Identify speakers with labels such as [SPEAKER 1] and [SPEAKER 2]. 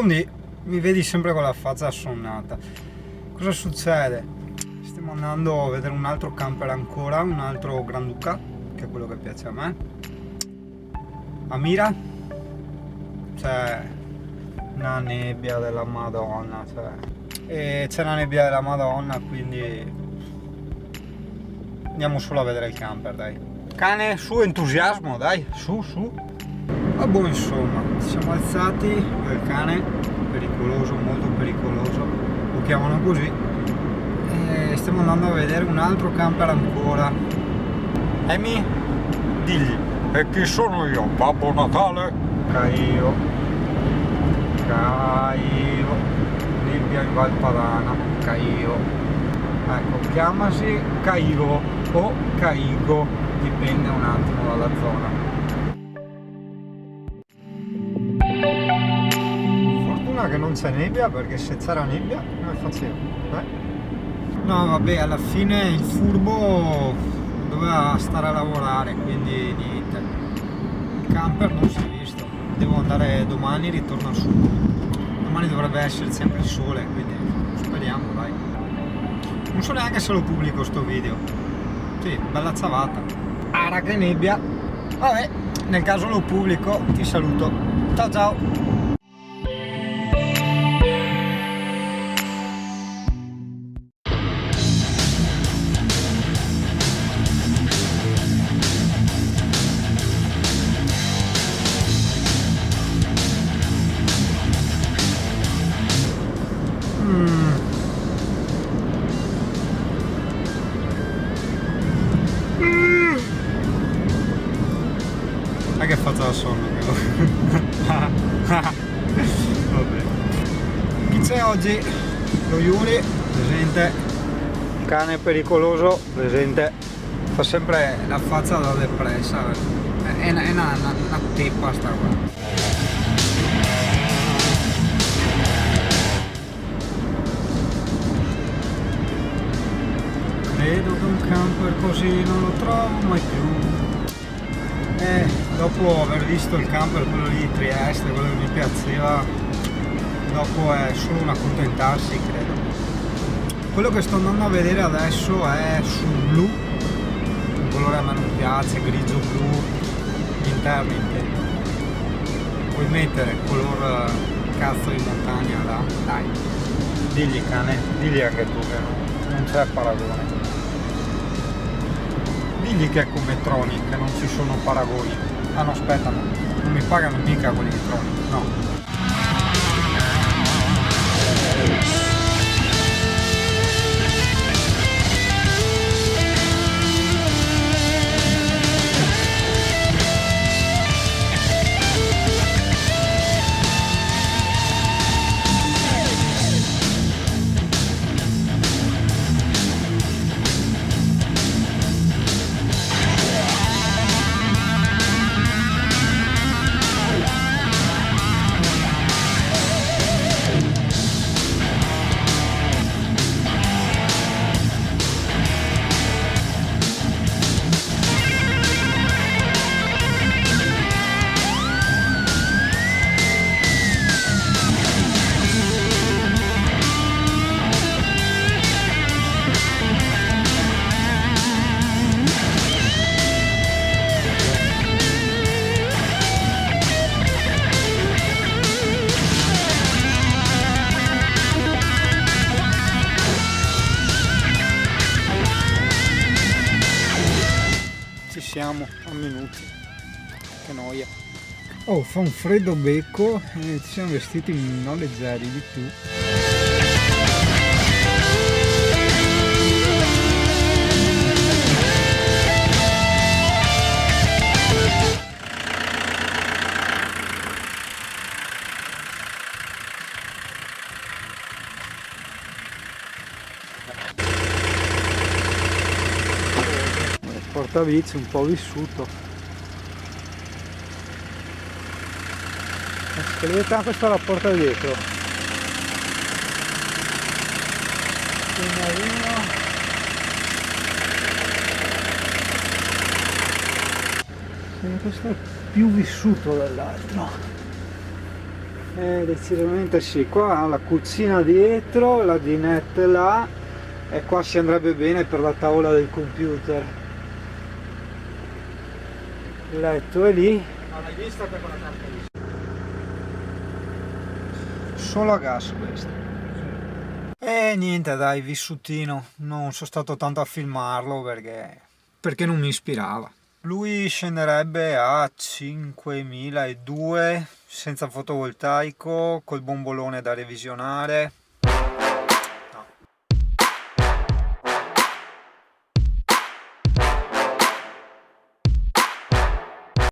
[SPEAKER 1] Rispondi, mi vedi sempre con la faccia assonnata. Cosa succede? Stiamo andando a vedere un altro camper ancora, un altro Granduca, che è quello che piace a me. A Mira c'è una nebbia della Madonna, e c'è una nebbia della Madonna, quindi andiamo solo a vedere il camper, dai. Cane, su, entusiasmo, dai, su. Ma boh, insomma, ci siamo alzati, il cane, pericoloso, molto pericoloso, lo chiamano così, e stiamo andando a vedere un altro camper ancora. Amy, digli, e chi sono io? Babbo Natale? Caio, nebbia in Valpadana, Caio. Ecco, chiamasi Cairo o Caigo, dipende un attimo dalla zona. Fortuna che non c'è nebbia, perché se c'era nebbia come facevo? No, vabbè, alla fine il furbo doveva stare a lavorare, quindi niente. Il camper non si è visto. Devo andare domani, ritorno su. Domani dovrebbe esserci anche il sole, quindi speriamo, dai. Non so neanche se lo pubblico sto video. Sì, bella ciavata. Ara che nebbia. Vabbè, nel caso lo pubblico, ti saluto. Ciao. Che faccia da sonno vabbè. Chi c'è oggi? Lo Yuri, presente. Cane pericoloso, presente. Fa sempre la faccia da depressa. È una teppa sta qua. Credo che un camper così non lo trovo mai più. Dopo aver visto il camper, quello lì di Trieste, quello che mi piaceva, dopo è solo un accontentarsi, credo. Quello che sto andando a vedere adesso è sul blu, un colore a me non piace, grigio-blu, gli interni intendo. Puoi mettere color cazzo di montagna là, dai. Digli cane, digli anche tu che non c'è paragone. Digli che è come Tronic, che non ci sono paragoni. Ah no, aspetta, no. Non mi pagano mica quelli di Tronic, no. Siamo a minuti, che noia. Oh, fa un freddo becco e ci siamo vestiti non leggeri di più. Portavici un po' vissuto. Scrivete, questa è la porta dietro. Questo è più vissuto dell'altro. Decisamente sì, qua ha la cucina dietro, la dinette là e qua si andrebbe bene per la tavola del computer. Il letto è lì. Ma l'hai vista per quella carta lì? Solo a gas questo. E niente dai, vissutino, non sono stato tanto a filmarlo perché non mi ispirava. Lui scenderebbe a 5.200 senza fotovoltaico, col bombolone da revisionare,